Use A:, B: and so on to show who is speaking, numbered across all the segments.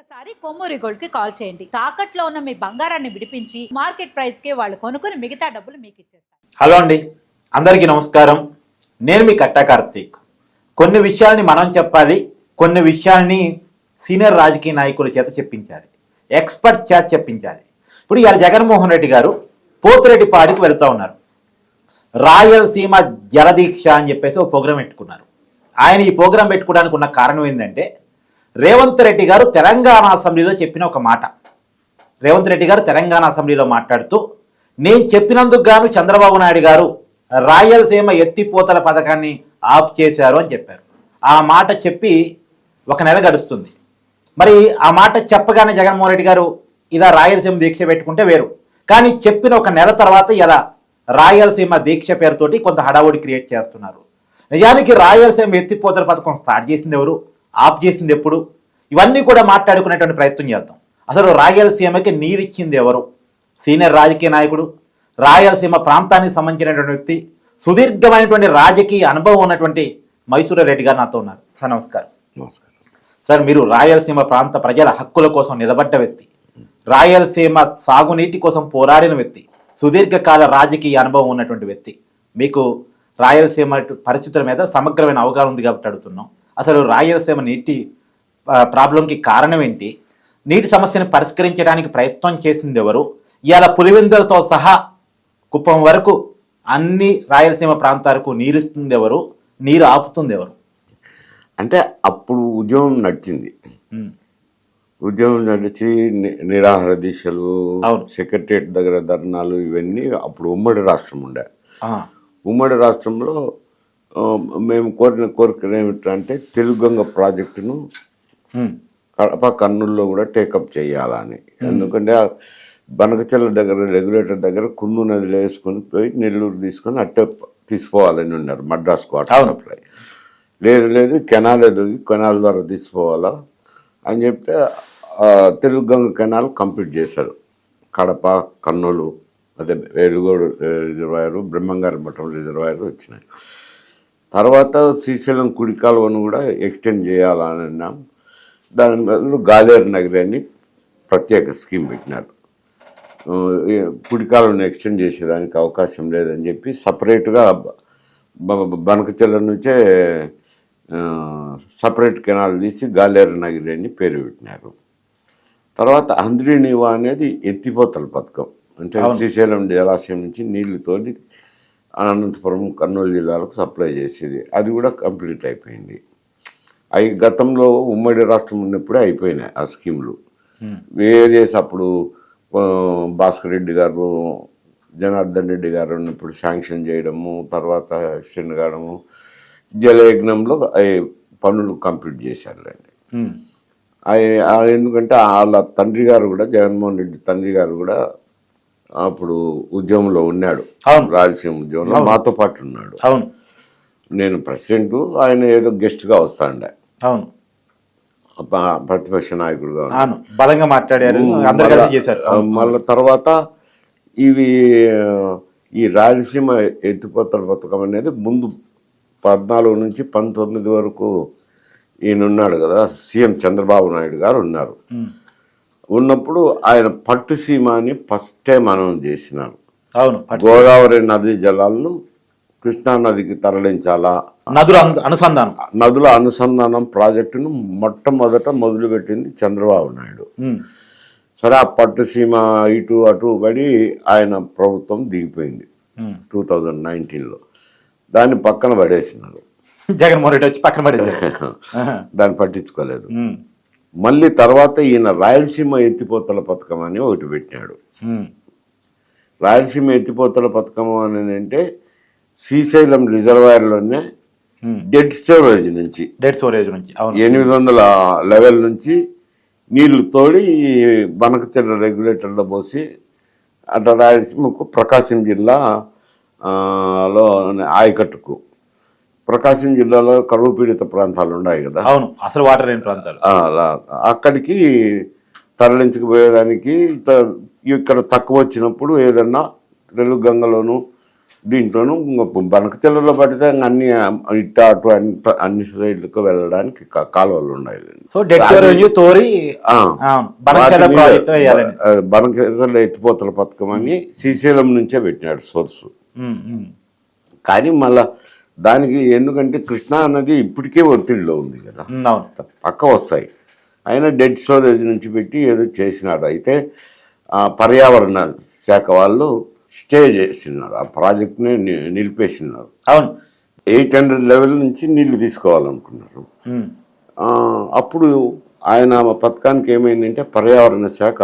A: ఒక్కసారి కొమ్మూరి గోల్డ్ కి కాల్ చేయండి. తాకట్లో ఉన్న మీ బంగారాన్ని విడిపించి మార్కెట్ ప్రైస్ కి వాళ్ళు కొనుక్కుని మిగతా డబ్బులు మీకు ఇచ్చేస్తారు.
B: హలో అండి, అందరికీ నమస్కారం. నేను మీ కట్టా కార్తీక్. కొన్ని విషయాల్ని మనం చెప్పాలి, కొన్ని విషయాల్ని సీనియర్ రాజకీయ నాయకుల చేత చెప్పించాలి, ఎక్స్పర్ట్ చేత చెప్పించాలి. ఇప్పుడు ఇవాళ జగన్మోహన్ రెడ్డి గారు పోతిరెడ్డిపాడికి వెళ్తూ ఉన్నారు. రాయలసీమ జలదీక్ష అని చెప్పేసి ఒక ప్రోగ్రాం పెట్టుకున్నారు. ఆయన ఈ ప్రోగ్రాం పెట్టుకోవడానికి ఉన్న కారణం ఏంటంటే రేవంత్ రెడ్డి గారు తెలంగాణ అసెంబ్లీలో చెప్పిన ఒక మాట. రేవంత్ రెడ్డి గారు తెలంగాణ అసెంబ్లీలో మాట్లాడుతూ, నేను చెప్పినందుకు గాను చంద్రబాబు నాయుడు గారు రాయలసీమ ఎత్తిపోతల పథకాన్ని ఆఫ్ చేశారు అని చెప్పారు. ఆ మాట చెప్పి ఒక నెల గడుస్తుంది. మరి ఆ మాట చెప్పగానే జగన్మోహన్ రెడ్డి గారు ఇలా రాయలసీమ దీక్ష పెట్టుకుంటే వేరు, కానీ చెప్పిన ఒక నెల తర్వాత ఇలా రాయలసీమ దీక్ష పేరుతోటి కొంత హడావుడి క్రియేట్ చేస్తున్నారు. నిజానికి రాయలసీమ ఎత్తిపోతల పథకం స్టార్ట్ చేసింది ఎవరు, ఆఫ్ చేసింది ఎప్పుడు, ఇవన్నీ కూడా మాట్లాడుకునేటువంటి ప్రయత్నం చేద్దాం. అసలు రాయలసీమకి నీరిచ్చింది ఎవరు? సీనియర్ రాజకీయ నాయకుడు, రాయలసీమ ప్రాంతానికి సంబంధించినటువంటి వ్యక్తి, సుదీర్ఘమైనటువంటి రాజకీయ అనుభవం ఉన్నటువంటి మైసూర రెడ్డి గారు నాతో ఉన్నారు. సార్ నమస్కారం.
C: నమస్కారం
B: సార్, మీరు రాయలసీమ ప్రాంత ప్రజల హక్కుల కోసం నిలబడ్డ వ్యక్తి, రాయలసీమ సాగునీటి కోసం పోరాడిన వ్యక్తి, సుదీర్ఘకాల రాజకీయ అనుభవం ఉన్నటువంటి వ్యక్తి. మీకు రాయలసీమ పరిస్థితుల మీద సమగ్రమైన అవగాహన ఉంది కాబట్టి అడుగుతున్నాం. అసలు రాయలసీమ నీటి ప్రాబ్లంకి కారణం ఏంటి? నీటి సమస్యను పరిష్కరించడానికి ప్రయత్నం చేసింది ఎవరు? ఇవాళ పులివెందులతో సహా కుప్పం వరకు అన్ని రాయలసీమ ప్రాంతాలకు నీరుస్తుంది ఎవరు, నీరు ఆపుతుంది ఎవరు?
C: అంటే అప్పుడు ఉద్యమం నడిచింది. ఉద్యమం నడిచి నిరాహార దీక్షలు, సెక్రటరియట్ దగ్గర ధర్నాలు, ఇవన్నీ అప్పుడు ఉమ్మడి రాష్ట్రం ఉండే. ఉమ్మడి రాష్ట్రంలో మేము కోరిన కోరిక ఏమిటంటే తెలుగుగంగ ప్రాజెక్టును కడప కర్నూలులో కూడా టేకప్ చేయాలని. ఎందుకంటే బనకచెల్ల దగ్గర రెగ్యులేటర్ దగ్గర కుందు నదిలో వేసుకొని పోయి నెల్లూరు తీసుకొని అట్టే తీసుకోవాలని ఉన్నారు. మద్రాసు వాటర్ సప్లై లేదు కెనాల్ ఎదుగు కెనాల్ ద్వారా తీసుకోవాలా అని చెప్తే తెలుగుగంగ కెనాల్ కంప్లీట్ చేశారు. కడప కర్నూలు, అదే వేలుగోడు రిజర్వాయరు, బ్రహ్మంగారి మఠం రిజర్వాయర్ వచ్చినాయి. తర్వాత శ్రీశైలం కుడి కాలువను కూడా ఎక్స్టెండ్ చేయాలని అన్నాం. దాని బదులు గాలేరు నగరి అని ప్రత్యేక స్కీమ్ పెట్టినారు. కుడి కాలువను ఎక్స్టెండ్ చేసేదానికి అవకాశం లేదని చెప్పి సపరేట్గా బనకచెల్ల నుంచే సపరేట్ కెనాల్ తీసి గాలేరు నగరి అని పేరు పెట్టినారు. తర్వాత అంద్రినీవా అనేది ఎత్తిపోతల పథకం, అంటే శ్రీశైలం జలాశయం నుంచి నీళ్లతోటి అనంతపురం కర్నూలు జిల్లాలకు సప్లై చేసేది. అది కూడా కంప్లీట్ అయిపోయింది. అవి గతంలో ఉమ్మడి రాష్ట్రం ఉన్నప్పుడే అయిపోయినాయి ఆ స్కీములు. వేరియస్ అప్పుడు భాస్కర్ రెడ్డి గారు, జనార్దన్ రెడ్డి గారు ఉన్నప్పుడు శాంక్షన్ చేయడము, తర్వాత ఎక్స్టెండ్ కావడము, జలయజ్ఞంలో పనులు కంప్లీట్ చేశారులేండి. ఎందుకంటే వాళ్ళ తండ్రి గారు కూడా, జగన్మోహన్ రెడ్డి తండ్రి గారు కూడా అప్పుడు ఉద్యమంలో ఉన్నాడు. రాయలసీమ ఉద్యమంలో మాతో పాటు ఉన్నాడు.
B: అవును,
C: నేను ప్రెసిడెంట్, ఆయన ఏదో గెస్ట్గా వస్తాండే.
B: అవును,
C: ప్రతిపక్ష నాయకుడుగా
B: బలంగా మాట్లాడారు.
C: మళ్ళీ తర్వాత ఈ రాయలసీమ ఎత్తిపోతల పథకం అనేది ముందు 14 నుంచి 19 వరకు ఈయన ఉన్నాడు కదా, సీఎం చంద్రబాబు నాయుడు గారు ఉన్నారు. ఉన్నప్పుడు ఆయన పట్టుసీమ అని ఫస్ట్ టైం అనౌన్స్ చేసినారు.
B: అవును,
C: గోదావరి నది జలాలను కృష్ణా నదికి తరలించాలా, నదుల అనుసంధానం ప్రాజెక్టును మొట్టమొదట మొదలుపెట్టింది చంద్రబాబు నాయుడు. సరే, ఆ పట్టుసీమ ఇటు అటు పడి ఆయన ప్రభుత్వం దిగిపోయింది 2019లో. దాన్ని పక్కన పడేసినారు.
B: జగన్మోహన్ రెడ్డి వచ్చి పక్కన పడేసారు.
C: దాన్ని పట్టించుకోలేదు. మళ్ళీ తర్వాత ఈయన రాయలసీమ ఎత్తిపోతల పథకం అని ఒకటి పెట్టాడు. రాయలసీమ ఎత్తిపోతల పథకం అని అంటే శ్రీశైలం రిజర్వాయర్లోనే డెడ్ స్టోరేజ్ నుంచి 800 లెవెల్ నుంచి నీళ్లు తోడి బనకచెర్ల రెగ్యులేటర్లో పోసి అట్లా రాయలసీమకు ప్రకాశం జిల్లాలో ఆయకట్టుకు, ప్రకాశం జిల్లాలో కరువు పీడిత ప్రాంతాలు ఉన్నాయి కదా,
B: అవును, అసలు వాటర్ లేని ప్రాంతాలు,
C: అక్కడికి తరలించకపోయేదానికి ఇక్కడ తక్కువ వచ్చినప్పుడు ఏదన్నా తెలుగు గంగలోను దీంట్లోనూ బనకచెర్లలో పడితే అన్ని ఇటు అటు అన్ని సైడ్లకు వెళ్ళడానికి కాలువలు ఉన్నాయి.
B: సో డెడ్ స్టోరేజ్ తోరి
C: బనకచెర్ల ఎత్తిపోతల పథకం అని శ్రీశైలం నుంచే పెట్టినాడు సోర్సు. కానీ మళ్ళా దానికి ఎందుకంటే కృష్ణా నది ఇప్పటికే ఒత్తిడిలో ఉంది కదా, పక్క వస్తాయి. అయినా డెడ్ స్టోరేజ్ నుంచి పెట్టి ఏదో చేసినాడు. అయితే పర్యావరణ శాఖ వాళ్ళు స్టే చేసినారు, ఆ ప్రాజెక్ట్ని నిలిపేసినారు.
B: అవును,
C: 800 లెవెల్ నుంచి నీళ్లు తీసుకోవాలనుకున్నారు. అప్పుడు ఆయన పథకానికి ఏమైందంటే పర్యావరణ శాఖ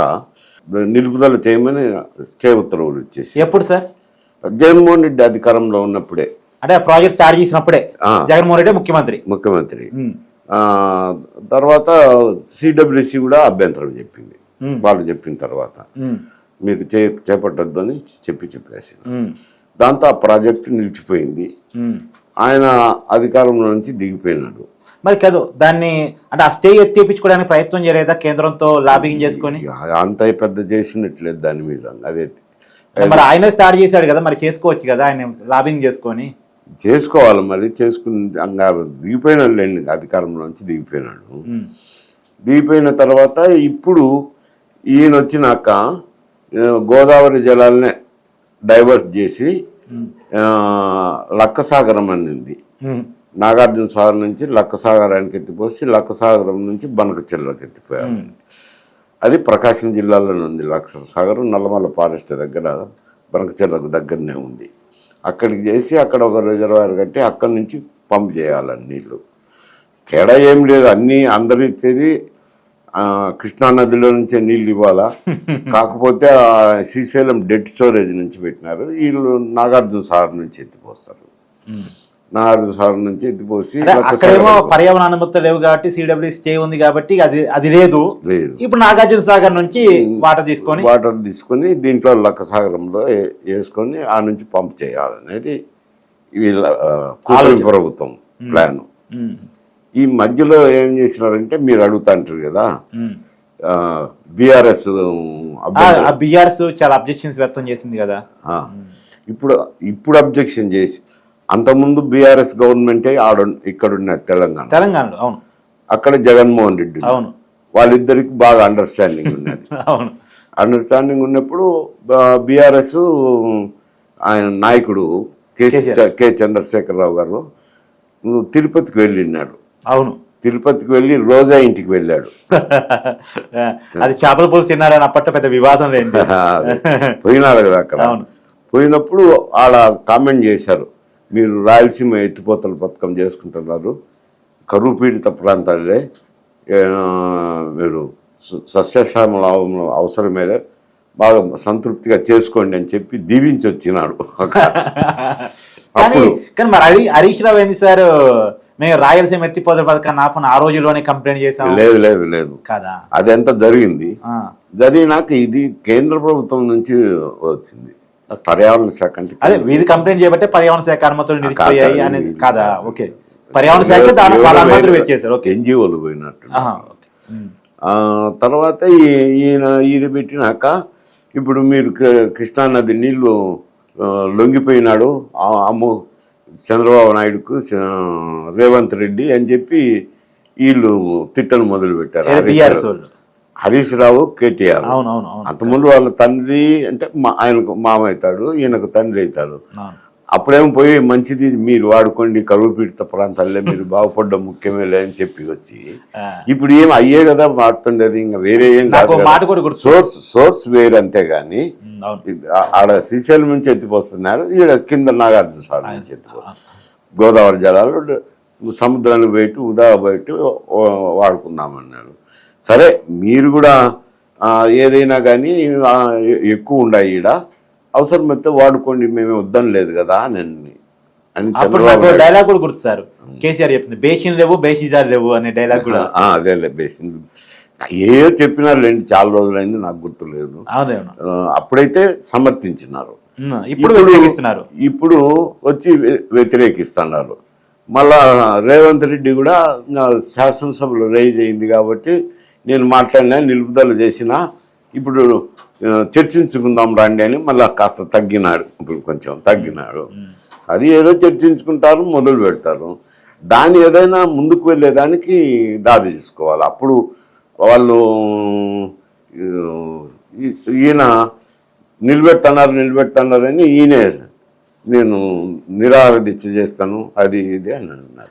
C: నిలుపుదల చేయమని స్టే ఉత్తర్వులు ఇచ్చేసి.
B: ఎప్పుడు సార్?
C: జగన్మోహన్ రెడ్డి అధికారంలో ఉన్నప్పుడే,
B: అంటే ప్రాజెక్ట్ స్టార్ట్ చేసినప్పుడే జగన్మోహన్ రెడ్డి ముఖ్యమంత్రి.
C: తర్వాత సిడబ్ల్యూసి కూడా అభ్యంతరం చెప్పింది. వాళ్ళు చెప్పిన తర్వాత మీరు చేపట్టద్దు అని చెప్పేసి దాంతో ఆ ప్రాజెక్టు నిలిచిపోయింది. ఆయన అధికారంలో నుంచి దిగిపోయినాడు.
B: మరి కాదు, దాన్ని అంటే ఆ స్టే ఎత్తిపించుకోవడానికి ప్రయత్నం చేయలేదా కేంద్రంతో లాబింగ్ చేసుకొని?
C: అంత పెద్ద చేసినట్లేదు దాని మీద. అదే
B: మరి ఆయనే స్టార్ట్ చేశాడు కదా, మరి చేసుకోవచ్చు కదా ఆయన లాబింగ్ చేసుకొని.
C: చేసుకోవాలి, మరి చేసుకుని దిగిపోయినాడు లేండి, అధికారంలోంచి దిగిపోయినాడు. దిగిపోయిన తర్వాత ఇప్పుడు ఈయన వచ్చినాక గోదావరి జలాలనే డైవర్ట్ చేసి లక్కసాగరం అనింది. నాగార్జున సాగర్ నుంచి లక్కసాగరానికి ఎత్తిపోసి లక్కసాగరం నుంచి బనకచెర్లకు ఎత్తిపోయారు. అది ప్రకాశం జిల్లాలోనే ఉంది లక్కసాగరం. నల్లమల్ల ఫారెస్ట్ దగ్గర బనకచెర్లకు దగ్గరనే ఉంది. అక్కడికి చేసి అక్కడ ఒక రిజర్వాయర్ కట్టి అక్కడి నుంచి పంప్ చేయాలని నీళ్లు. తేడా ఏం లేదు, అన్నీ అందరు ఇచ్చేది కృష్ణానదిలో నుంచే నీళ్ళు ఇవ్వాలా. కాకపోతే శ్రీశైలం డెడ్ స్టోరేజ్ నుంచి పెట్టినారు, వీళ్ళు నాగార్జున సాగర్ నుంచి ఎత్తిపోస్తారు. నాగార్జున సాగర్ నుంచి ఎత్తిపోసి
B: పర్యావరణ అనుమతులు లేవు కాబట్టి సిడబ్ల్యూసి స్టే ఉంది కాబట్టి అది లేదు. ఇప్పుడు నాగార్జున సాగర్ నుంచి వాటర్ తీసుకొని
C: దీంట్లో లక్కసాగరంలో వేసుకొని ఆ నుంచి పంప్ చేయాలనేది వీళ్ళ ప్రభుత్వం ప్లాన్. ఈ మధ్యలో ఏం చేసినారంటే మీరు అడుగుతాంటారు కదా, బీఆర్ఎస్
B: చాలా అబ్జెక్షన్స్ వ్యక్తం చేసింది కదా.
C: ఇప్పుడు అబ్జెక్షన్ చేసి, అంతకుముందు బీఆర్ఎస్ గవర్నమెంటే ఇక్కడున్న తెలంగాణలో.
B: అవును,
C: అక్కడ జగన్మోహన్ రెడ్డి.
B: అవును,
C: వాళ్ళిద్దరికి బాగా అండర్స్టాండింగ్ ఉన్నది.
B: అవును,
C: అండర్స్టాండింగ్ ఉన్నప్పుడు బీఆర్ఎస్ ఆయన నాయకుడు కె చంద్రశేఖరరావు గారు తిరుపతికి వెళ్ళినాడు.
B: అవును,
C: తిరుపతికి వెళ్ళి రోజా ఇంటికి వెళ్ళాడు.
B: అది చేపల పులుసు తిన్నారని అప్పట్లో పెద్ద వివాదం లేదు.
C: పోయినాడు కదా అక్కడ. పోయినప్పుడు ఆడ కామెంట్ చేశారు, మీరు రాయలసీమ ఎత్తిపోతల పథకం చేసుకుంటున్నారు, కరువు పీడిత ప్రాంతాలే మీరు సస్యశ్యామల అవసరమే, బాగా సంతృప్తిగా చేసుకోండి అని చెప్పి దీవించి వచ్చినాడు.
B: కానీ మరి హరీష్ రావు ఏంది సార్, మేము రాయలసీమ ఎత్తిపోతల పథకాన్ని ఆపని ఆ రోజుల్లోనే కంప్లైంట్ చేసాం.
C: లేదు కదా, అదంతా జరిగింది. జరిగినాక ఇది కేంద్ర ప్రభుత్వం నుంచి వచ్చింది, పర్యావరణ శాఖ. అంటే
B: అదే వీధి కంప్లైంట్ చేయబట్టే పర్యావరణ శాఖ అనుమతులు నిలిచిపోయాయి అనేది కాదా? ఓకే, పర్యావరణ శాఖ అనుమతులు పెట్టేశారు.
C: ఎన్జిఓలు పోయినట్టు. తర్వాత ఈయన ఇది పెట్టినాక ఇప్పుడు మీరు కృష్ణానది నీళ్లు లొంగిపోయినాడు చంద్రబాబు నాయుడుకు, రేవంత్ రెడ్డి అని చెప్పి వీళ్ళు తిట్టను మొదలు పెట్టారు. హరీష్ రావు, కేటీఆర్. అంతకుముందు వాళ్ళ తండ్రి అంటే ఆయనకు మామ అవుతాడు, ఈయనకు తండ్రి అవుతాడు. అప్పుడేమో పోయి మంచిది మీరు వాడుకోండి, కరువు పీడిత ప్రాంతాల్లో మీరు బాగుపడ్డం ముఖ్యమే అని చెప్పి వచ్చి ఇప్పుడు ఏం అయ్యే కదా మాట్లాడేది, ఇంకా వేరే ఏం కాదు. సోర్స్ వేరే, అంతేగాని ఆడ శ్రీశైలం నుంచి ఎత్తిపోస్తున్నారు, ఈడ కింద నాగార్జున సాగర్ నుంచి ఎత్తిపోతున్నారు. గోదావరి జలాలు సముద్రాన్ని బయట బయట వాడుకుందామన్నారు. సరే, మీరు కూడా ఏదైనా కానీ ఎక్కువ ఉన్నాయి ఈడ, అవసరమైతే వాడుకోండి, మేమే వద్దని లేదు కదా అని
B: డైలాగ్ కూడా గుర్తు సార్. కేసీఆర్ చెప్పింది, బేసిన్ లేవు బేసిజాలు లేవు అనే డైలాగ్ కూడా.
C: అదేలే, బేసిన్ ఏ చెప్పినారులేండి, చాలా రోజులైంది, నాకు గుర్తులేదు. అప్పుడైతే సమర్థించినారు, ఇప్పుడు వచ్చి వ్యతిరేకిస్తున్నారు. మళ్ళా రేవంత్ రెడ్డి కూడా శాసనసభలో రైజ్ అయింది కాబట్టి నేను మాట్లాడినా, నిలుపుదల చేసిన ఇప్పుడు చర్చించుకుందాం రండి అని మళ్ళీ కాస్త తగ్గినాడు, ఇప్పుడు కొంచెం తగ్గినాడు. అది ఏదో చర్చించుకుంటారు, మొదలు పెడతారు. దాన్ని ఏదైనా ముందుకు వెళ్ళేదానికి దారి తీసుకోవాలి. అప్పుడు వాళ్ళు ఈయన నిలబెడుతున్నారని ఈయనే నేను నిరాహార దీక్ష చేస్తాను అది ఇది అని అన్నారు.